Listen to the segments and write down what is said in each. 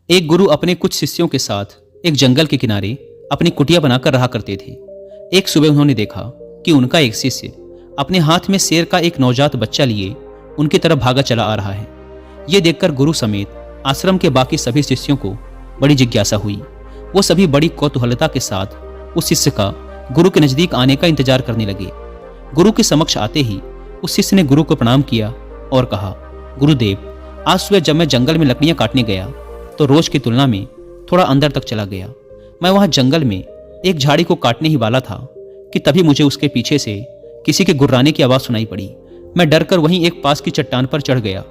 एक गुरु अपने कुछ शिष्यों के साथ एक जंगल के किनारे अपनी कुटिया बनाकर रहा करते थे। एक सुबह उन्होंने देखा कि उनका एक शिष्य अपने हाथ में शेर का एक नवजात बच्चा लिए उनकी तरफ भागा चला आ रहा है। ये देखकर गुरु समेत आश्रम के बाकी सभी शिष्यों को बड़ी जिज्ञासा हुई। वो सभी बड़ी कौतूहलता के साथ उस शिष्य का गुरु के नजदीक आने का इंतजार करने लगे। गुरु के समक्ष आते ही उस शिष्य ने गुरु को प्रणाम किया और कहा, गुरुदेव, आज सुबह जब मैं जंगल में लकड़ियां काटने गया तो रोज की तुलना में थोड़ा अंदर तक चला गया। मैं वहां जंगल में एक झाड़ी को काटने ही वाला था कि तभी मुझे उसके पीछे से किसी के गुर्राने की आवाज सुनाई पड़ी। मैं डरकर वहीं एक पास की चट्टान पर चढ़ गया,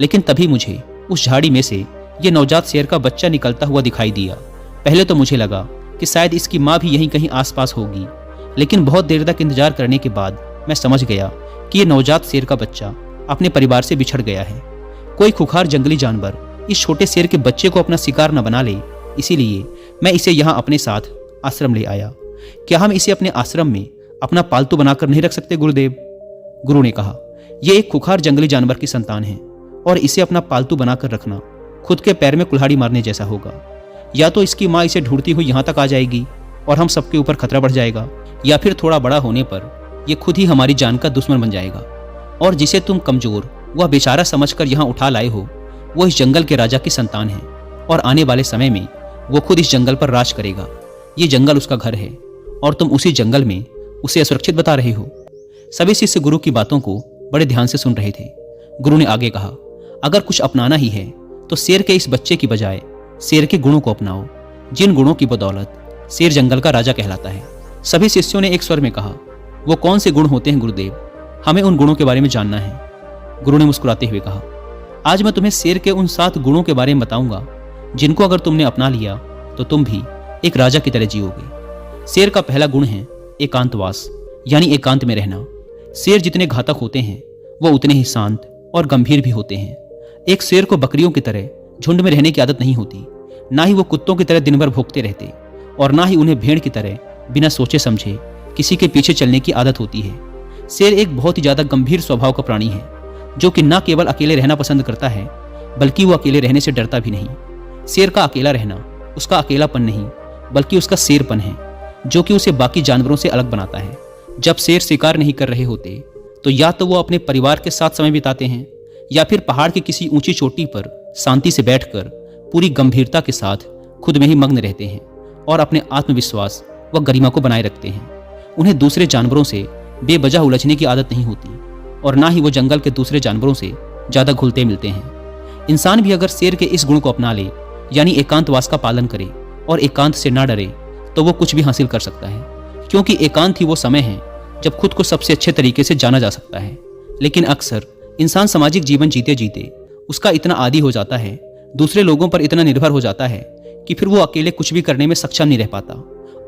लेकिन तभी मुझे उस झाड़ी में से ये नवजात शेर का बच्चा निकलता हुआ दिखाई दिया। पहले तो मुझे लगा कि शायद इसकी माँ भी यहीं कहीं आसपास होगी, लेकिन बहुत देर तक इंतजार करने के बाद मैं समझ गया कि ये नवजात शेर का बच्चा अपने परिवार से बिछड़ गया है। कोई खुखार जंगली जानवर इस छोटे शेर के बच्चे को अपना शिकार न बना ले, इसीलिए मैं इसे यहाँ अपने साथ आश्रम ले आया। क्या हम इसे अपने आश्रम में अपना पालतू बनाकर नहीं रख सकते गुरुदेव? गुरु ने कहा, यह एक खुखार जंगली जानवर की संतान है और इसे अपना पालतू बनाकर रखना खुद के पैर में कुल्हाड़ी मारने जैसा होगा। या तो इसकी माँ इसे ढूंढती हुई यहाँ तक आ जाएगी और हम सबके ऊपर खतरा बढ़ जाएगा, या फिर थोड़ा बड़ा होने पर यह खुद ही हमारी जान का दुश्मन बन जाएगा। और जिसे तुम कमजोर वह बेचारा समझकर यहाँ उठा लाए हो, वो इस जंगल के राजा की संतान है और आने वाले समय में वो खुद इस जंगल पर राज करेगा। ये जंगल उसका घर है और तुम उसी जंगल में उसे असुरक्षित बता रहे हो। सभी शिष्य गुरु की बातों को बड़े ध्यान से सुन रहे थे। गुरु ने आगे कहा, अगर कुछ अपनाना ही है तो शेर के इस बच्चे की बजाय शेर के गुणों को अपनाओ, जिन गुणों की बदौलत शेर जंगल का राजा कहलाता है। सभी शिष्यों ने एक स्वर में कहा, वो कौन से गुण होते हैं गुरुदेव? हमें उन गुणों के बारे में जानना है। गुरु ने मुस्कुराते हुए कहा, आज मैं तुम्हें शेर के उन 7 गुणों के बारे में बताऊंगा, जिनको अगर तुमने अपना लिया तो तुम भी एक राजा की तरह जियोगे। शेर का पहला गुण है एकांतवास, यानी एकांत में रहना। शेर जितने घातक होते हैं वो उतने ही शांत और गंभीर भी होते हैं। एक शेर को बकरियों की तरह झुंड में रहने की आदत नहीं होती, ना ही वो कुत्तों की तरह दिन भर भौंकते रहते, और ना ही उन्हें भेड़ की तरह बिना सोचे समझे किसी के पीछे चलने की आदत होती है। शेर एक बहुत ही ज्यादा गंभीर स्वभाव का प्राणी है, जो कि न केवल अकेले रहना पसंद करता है, बल्कि वो अकेले रहने से डरता भी नहीं। शेर का अकेला रहना उसका अकेलापन नहीं, बल्कि उसका शेरपन है, जो कि उसे बाकी जानवरों से अलग बनाता है। जब शेर शिकार नहीं कर रहे होते तो या तो वो अपने परिवार के साथ समय बिताते हैं, या फिर पहाड़ की किसी ऊंची चोटी पर शांति से बैठकर पूरी गंभीरता के साथ खुद में ही मग्न रहते हैं और अपने आत्मविश्वास व गरिमा को बनाए रखते हैं। उन्हें दूसरे जानवरों से बेवजह उलझने की आदत नहीं होती, और ना ही वो जंगल के दूसरे जानवरों से ज्यादा घुलते मिलते हैं। इंसान भी अगर शेर के इस गुण को अपना ले, यानी एकांतवास का पालन करे और एकांत से ना डरे, तो वो कुछ भी हासिल कर सकता है, क्योंकि एकांत ही वो समय है जब खुद को सबसे अच्छे तरीके से जाना जा सकता है। लेकिन अक्सर इंसान सामाजिक जीवन जीते जीते उसका इतना आदी हो जाता है, दूसरे लोगों पर इतना निर्भर हो जाता है कि फिर वो अकेले कुछ भी करने में सक्षम नहीं रह पाता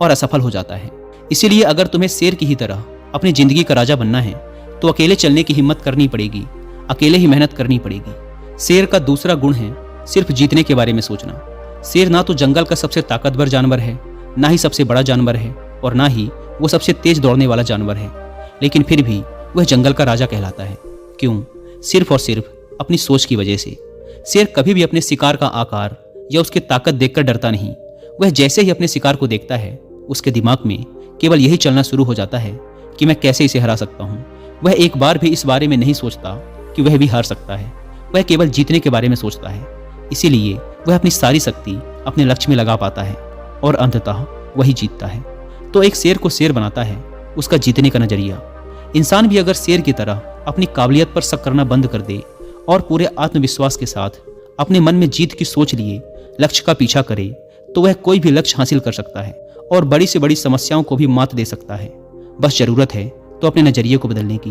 और असफल हो जाता है। इसीलिए अगर तुम्हें शेर की ही तरह अपनी जिंदगी का राजा बनना है तो अकेले चलने की हिम्मत करनी पड़ेगी, अकेले ही मेहनत करनी पड़ेगी। शेर का दूसरा गुण है सिर्फ जीतने के बारे में सोचना। शेर ना तो जंगल का सबसे ताकतवर जानवर है, ना ही सबसे बड़ा जानवर है, और ना ही वो सबसे तेज दौड़ने वाला जानवर है, लेकिन फिर भी वह जंगल का राजा कहलाता है। क्यों? सिर्फ और सिर्फ अपनी सोच की वजह से। शेर कभी भी अपने शिकार का आकार या उसकी ताकत देखकर डरता नहीं। वह जैसे ही अपने शिकार को देखता है, उसके दिमाग में केवल यही चलना शुरू हो जाता है कि मैं कैसे इसे हरा सकता हूँ। वह एक बार भी इस बारे में नहीं सोचता कि वह भी हार सकता है। वह केवल जीतने के बारे में सोचता है। इसीलिए वह अपनी सारी शक्ति अपने लक्ष्य में लगा पाता है और अंततः वही जीतता है। तो एक शेर को शेर बनाता है उसका जीतने का नजरिया। इंसान भी अगर शेर की तरह अपनी काबिलियत पर शक करना बंद कर दे और पूरे आत्मविश्वास के साथ अपने मन में जीत की सोच लिए लक्ष्य का पीछा करे, तो वह कोई भी लक्ष्य हासिल कर सकता है और बड़ी से बड़ी समस्याओं को भी मात दे सकता है। बस जरूरत है तो अपने नजरिए को बदलने की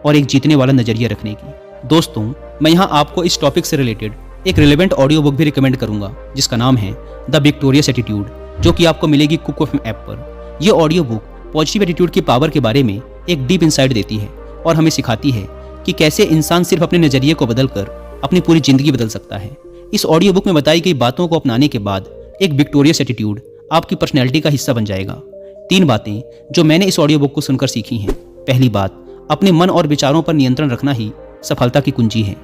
और एक जीतने वाला नजरिया रखने की। दोस्तों, मैं यहाँ आपको इस टॉपिक से रिलेटेड एक रिलेवेंट ऑडियो बुक भी रिकमेंड करूंगा, जिसका नाम है द विक्टोरियस एटीट्यूड, जो कि आपको मिलेगी कुक एफएम ऐप पर। यह ऑडियो बुक पॉजिटिव एटीट्यूड की पावर के बारे में एक डीप इंसाइट देती है और हमें सिखाती है कि कैसे इंसान सिर्फ अपने नजरिए को बदलकर अपनी पूरी जिंदगी बदल सकता है। इस ऑडियो बुक में बताई गई बातों को अपनाने के बाद एक विक्टोरियस एटीट्यूड आपकी पर्सनैलिटी का हिस्सा बन जाएगा। 3 बातें जो मैंने इस ऑडियो बुक को सुनकर सीखी हैं। पहली बात, अपने मन और विचारों पर नियंत्रण रखना ही सफलता की कुंजी है।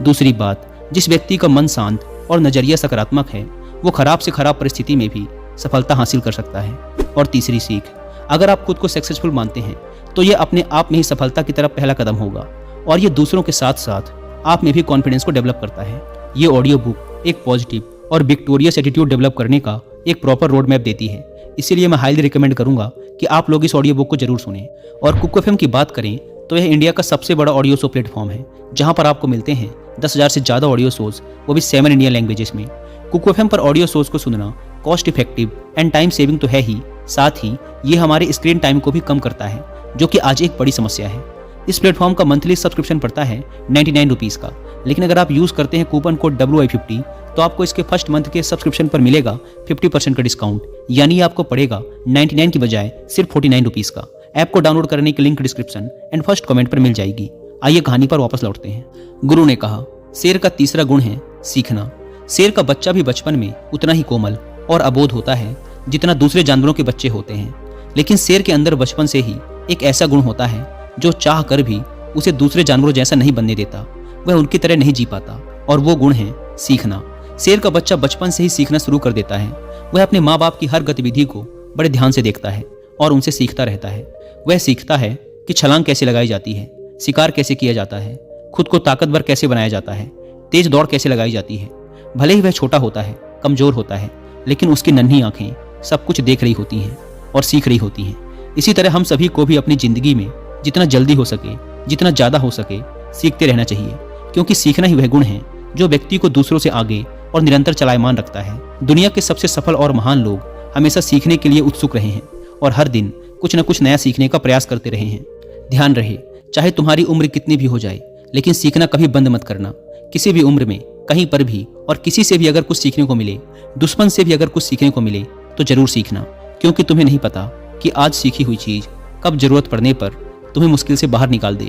दूसरी बात, जिस व्यक्ति का मन शांत और नजरिया सकारात्मक है वो खराब से खराब परिस्थिति में भी सफलता हासिल कर सकता है। और तीसरी सीख, अगर आप खुद को सक्सेसफुल मानते हैं तो ये अपने आप में ही सफलता की तरफ पहला कदम होगा और ये दूसरों के साथ साथ आप में भी कॉन्फिडेंस को डेवलप करता है। ये ऑडियो बुक एक पॉजिटिव और विक्टोरियस एटीट्यूड डेवलप करने का एक प्रॉपर रोड मैप देती है। इसीलिए मैं हाईली रिकमेंड करूंगा कि आप लोग इस ऑडियो बुक को जरूर सुनें। और कुक एफएम की बात करें तो यह इंडिया का सबसे बड़ा ऑडियो शो प्लेटफॉर्म है, जहां पर आपको मिलते हैं 10,000 से ज़्यादा ऑडियो शोज, वो भी 7 इंडियन लैंग्वेजेस में। कुक एफएम पर ऑडियो शोज को सुनना cost effective and time saving तो है ही, साथ ही ये हमारे स्क्रीन टाइम को भी कम करता है, जो कि आज एक बड़ी समस्या है। इस प्लेटफॉर्म का मंथली सब्सक्रिप्शन पड़ता है 99 रुपीज़ का, लेकिन अगर आप यूज़ करते हैं कूपन कोड WI50 तो आपको इसके फर्स्ट मंथ के सब्सक्रिप्शन पर मिलेगा 50% का डिस्काउंट, यानी आपको पड़ेगा 99 की बजाय सिर्फ 49 रुपीज़ का। ऐप को डाउनलोड करने की link description and first comment पर मिल जाएगी। आइए कहानी पर वापस लौटते हैं। गुरु ने कहा, शेर का तीसरा गुण है सीखना। शेर का बच्चा भी बचपन में उतना ही कोमल और अबोध होता है जितना दूसरे जानवरों के बच्चे होते हैं, लेकिन शेर के अंदर बचपन से ही एक ऐसा गुण होता है जो चाह कर भी उसे दूसरे जानवरों जैसा नहीं बनने देता, वह उनकी तरह नहीं जी पाता, और वो गुण है सीखना। शेर का बच्चा बचपन से ही सीखना शुरू कर देता है। वह अपने माँ बाप की हर गतिविधि को बड़े ध्यान से देखता है और उनसे सीखता रहता है। वह सीखता है कि छलांग कैसे लगाई जाती है, शिकार कैसे किया जाता है, खुद को ताकतवर कैसे बनाया जाता है, तेज दौड़ कैसे लगाई जाती है। भले ही वह छोटा होता है, कमजोर होता है, लेकिन उसकी नन्ही आंखें सब कुछ देख रही होती हैं और सीख रही होती हैं। इसी तरह हम सभी को भी अपनी जिंदगी में जितना जल्दी हो सके, जितना ज़्यादा हो सके, सीखते रहना चाहिए, क्योंकि सीखना ही वह गुण है जो व्यक्ति को दूसरों से आगे और निरंतर चलायमान रखता है। दुनिया के सबसे सफल और महान लोग हमेशा सीखने के लिए उत्सुक रहे हैं और हर दिन कुछ न कुछ नया सीखने का प्रयास करते रहे हैं। ध्यान रहे, चाहे तुम्हारी उम्र कितनी भी हो जाए, लेकिन सीखना कभी बंद मत करना। किसी भी उम्र में, कहीं पर भी और किसी से भी अगर कुछ सीखने को मिले, दुश्मन से भी अगर कुछ सीखने को मिले, तो जरूर सीखना, क्योंकि तुम्हें नहीं पता कि आज सीखी हुई चीज कब जरूरत पड़ने पर तुम्हें मुश्किल से बाहर निकाल दे।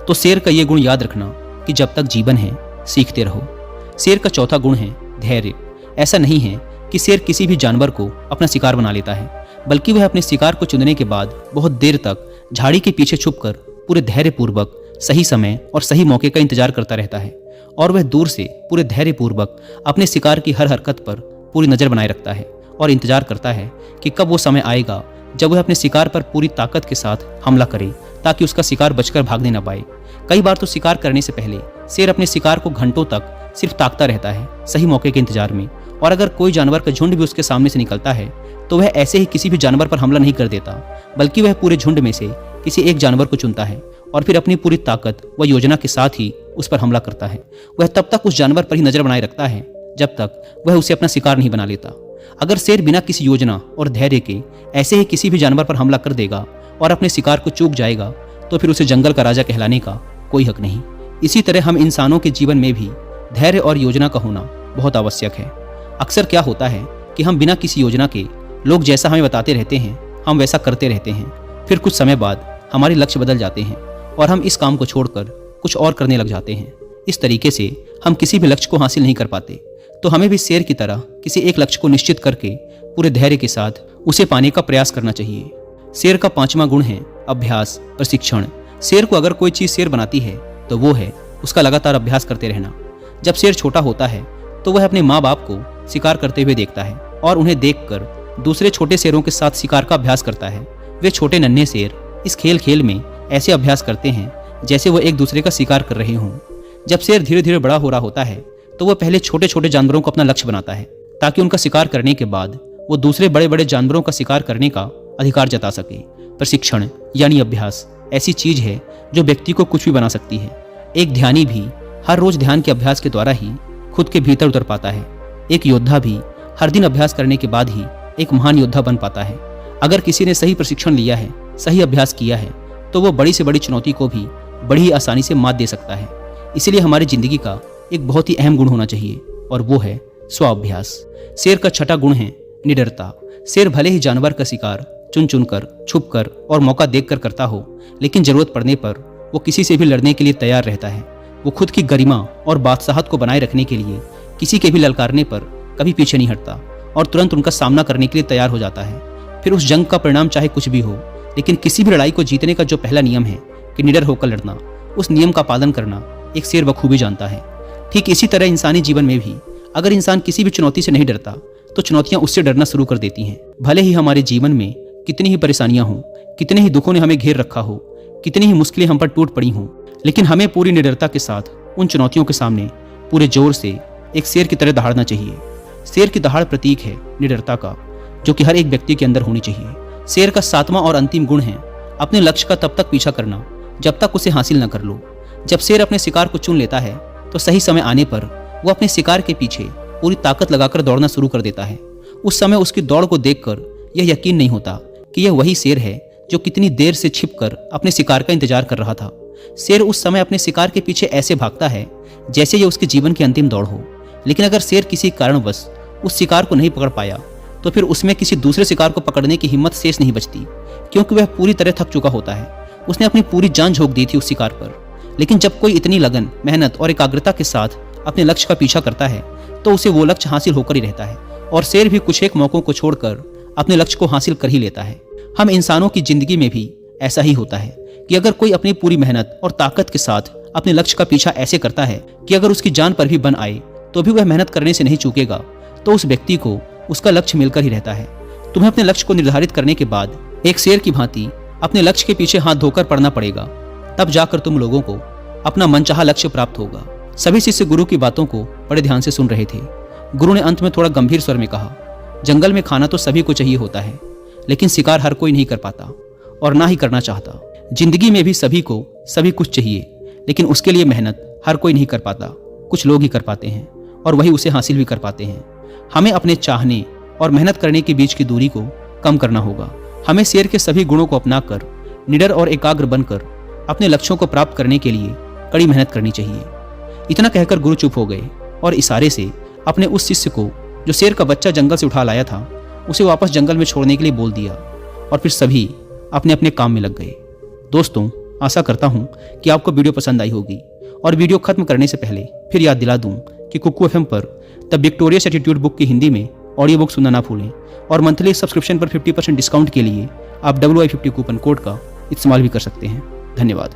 तो शेर का ये गुण याद रखना कि जब तक जीवन है सीखते रहो। शेर का चौथा गुण है धैर्य। ऐसा नहीं है कि शेर किसी भी जानवर को अपना शिकार बना लेता है, बल्कि वह अपने शिकार को चुनने के बाद बहुत देर तक झाड़ी के पीछे छुपकर पूरे धैर्यपूर्वक सही समय और सही मौके का इंतजार करता रहता है। और वह दूर से पूरे धैर्यपूर्वक अपने शिकार की हर हरकत पर पूरी नज़र बनाए रखता है और इंतजार करता है कि कब वो समय आएगा जब वह अपने शिकार पर पूरी ताकत के साथ हमला करे, ताकि उसका शिकार बचकर भागने न पाए। कई बार तो शिकार करने से पहले शेर अपने शिकार को घंटों तक सिर्फ ताकता रहता है, सही मौके के इंतजार में। और अगर कोई जानवर का झुंड भी उसके सामने से निकलता है तो वह ऐसे ही किसी भी जानवर पर हमला नहीं कर देता, बल्कि वह पूरे झुंड में से किसी एक जानवर को चुनता है और फिर अपनी पूरी ताकत व योजना के साथ ही उस पर हमला करता है। वह तब तक उस जानवर पर ही नजर बनाए रखता है जब तक वह उसे अपना शिकार नहीं बना लेता। अगर शेर बिना किसी योजना और धैर्य के ऐसे ही किसी भी जानवर पर हमला कर देगा और अपने शिकार को चूक जाएगा, तो फिर उसे जंगल का राजा कहलाने का कोई हक नहीं। इसी तरह हम इंसानों के जीवन में भी धैर्य और योजना का होना बहुत आवश्यक है। अक्सर क्या होता है कि हम बिना किसी योजना के लोग जैसा हमें बताते रहते हैं हम वैसा करते रहते हैं। फिर कुछ समय बाद हमारे लक्ष्य बदल जाते हैं और हम इस काम को छोड़कर कुछ और करने लग जाते हैं। इस तरीके से हम किसी भी लक्ष्य को हासिल नहीं कर पाते। तो हमें भी शेर की तरह किसी एक लक्ष्य को निश्चित करके पूरे धैर्य के साथ उसे पाने का प्रयास करना चाहिए। शेर का पांचवा गुण है अभ्यास, प्रशिक्षण। शेर को अगर कोई चीज शेर बनाती है तो वो है उसका लगातार अभ्यास करते रहना। जब शेर छोटा होता है तो वह अपने माँ बाप को शिकार करते हुए देखता है और उन्हें देखकर दूसरे छोटे शेरों के साथ शिकार का अभ्यास करता है। वे छोटे नन्हे शेर इस खेल में ऐसे अभ्यास करते हैं जैसे वो एक दूसरे का शिकार कर रहे हों। जब शेर धीरे धीरे बड़ा हो रहा होता है तो वह पहले छोटे छोटे जानवरों को अपना लक्ष्य बनाता है, ताकि उनका शिकार करने के बाद वो दूसरे बड़े बड़े जानवरों का शिकार करने का अधिकार जता सके। प्रशिक्षण यानी अभ्यास ऐसी चीज है जो व्यक्ति को कुछ भी बना सकती है। एक ध्यानी भी हर रोज ध्यान के अभ्यास के द्वारा ही खुद के भीतर उतर पाता है। एक योद्धा भी हर दिन अभ्यास करने के बाद ही एक महान योद्धा बन पाता है। अगर किसी ने सही प्रशिक्षण लिया है, सही अभ्यास किया है, तो वो बड़ी से बड़ी चुनौती को भी बड़ी ही आसानी से मात दे सकता है। इसलिए हमारी जिंदगी का एक बहुत ही अहम गुण होना चाहिए और वो है स्वाभ्यास। शेर का छठा गुण है निडरता। शेर भले ही जानवर का शिकार चुन चुन कर, छुप कर और मौका देख कर करता हो, लेकिन जरूरत पड़ने पर वो किसी से भी लड़ने के लिए तैयार रहता है। वो खुद की गरिमा और बादशाहत को बनाए रखने के लिए किसी के भी ललकारने पर कभी पीछे नहीं हटता और तुरंत उनका सामना करने के लिए तैयार हो जाता है। फिर उस जंग का परिणाम चाहे कुछ भी हो, लेकिन किसी भी लड़ाई को जीतने का जो पहला नियम है कि निडर होकर लड़ना, उस नियम का पालन करना एक शेर बखूबी जानता है। ठीक इसी तरह इंसानी जीवन में भी अगर इंसान किसी भी चुनौती से नहीं डरता तो चुनौतियां उससे डरना शुरू कर देती हैं। भले ही हमारे जीवन में कितनी ही परेशानियां हों, कितने ही दुखों ने हमें घेर रखा हो, कितनी ही मुश्किलें हम पर टूट पड़ी हों, लेकिन हमें पूरी निडरता के साथ उन चुनौतियों के सामने पूरे जोर से एक शेर की तरह दहाड़ना चाहिए। शेर की दहाड़ प्रतीक है निडरता का, जो कि हर एक व्यक्ति के अंदर होनी चाहिए। शेर का 7वां और अंतिम गुण है अपने लक्ष्य का तब तक पीछा करना जब तक उसे हासिल न कर लो। जब शेर अपने शिकार को चुन लेता है तो सही समय आने पर वो अपने शिकार के पीछे पूरी ताकत लगाकर दौड़ना शुरू कर देता है। उस समय उसकी दौड़ को देखकर यह यकीन नहीं होता कि यह वही शेर है जो कितनी देर से छिपकर अपने शिकार का इंतजार कर रहा था। शेर उस समय अपने शिकार के पीछे ऐसे भागता है जैसे यह उसके जीवन की अंतिम दौड़ हो। लेकिन अगर शेर किसी कारणवश उस शिकार को नहीं पकड़ पाया तो फिर उसमें किसी दूसरे शिकार को पकड़ने की हिम्मत शेष नहीं बचती, क्योंकि वह पूरी तरह थक चुका होता है। उसने अपनी पूरी जान झोंक दी थी उस शिकार पर। लेकिन जब कोई इतनी लगन, मेहनत और एकाग्रता के साथ अपने लक्ष्य का पीछा करता है तो उसे वो लक्ष्य हासिल होकर ही रहता है। और शेर भी कुछ एक मौकों को छोड़कर अपने लक्ष्य को हासिल कर ही लेता है। हम इंसानों की जिंदगी में भी ऐसा ही होता है कि अगर कोई अपनी पूरी मेहनत और ताकत के साथ अपने लक्ष्य का पीछा ऐसे करता है कि अगर उसकी जान पर भी बन आए तो भी वह मेहनत करने से नहीं चूकेगा, तो उस व्यक्ति को उसका लक्ष्य मिलकर ही रहता है। तुम्हें अपने लक्ष्य को निर्धारित करने के बाद एक शेर की भांति अपने लक्ष्य के पीछे हाथ धोकर पड़ना पड़ेगा, तब जाकर तुम लोगों को अपना मनचाहा लक्ष्य प्राप्त होगा। सभी शिष्य गुरु की बातों को बड़े ध्यान से सुन रहे थे। गुरु ने अंत में थोड़ा गंभीर स्वर में कहा, जंगल में खाना तो सभी को चाहिए होता है, लेकिन शिकार हर कोई नहीं कर पाता और ना ही करना चाहता। जिंदगी में भी सभी को सभी कुछ चाहिए, लेकिन उसके लिए मेहनत हर कोई नहीं कर पाता, कुछ लोग ही कर पाते हैं और वही उसे हासिल भी कर पाते हैं। हमें अपने चाहने और मेहनत करने के बीच की दूरी को कम करना होगा। हमें शेर के सभी गुणों को अपनाकर निडर और एकाग्र बनकर अपने लक्ष्यों को प्राप्त करने के लिए कड़ी मेहनत करनी चाहिए। इतना कहकर गुरु चुप हो गए और इशारे से अपने उस शिष्य को जो शेर का बच्चा जंगल से उठा लाया था उसे वापस जंगल में छोड़ने के लिए बोल दिया और फिर सभी अपने अपने काम में लग गए। दोस्तों, आशा करता हूं कि आपको वीडियो पसंद आई होगी और वीडियो खत्म करने से पहले फिर याद दिला दूं कि कुक्कू FM पर द विक्टोरियस एटीट्यूड बुक की हिंदी में ऑडियो बुक सुनना ना भूलें और मंथली सब्सक्रिप्शन पर 50% डिस्काउंट के लिए आप WI50 कूपन कोड का इस्तेमाल भी कर सकते हैं। धन्यवाद।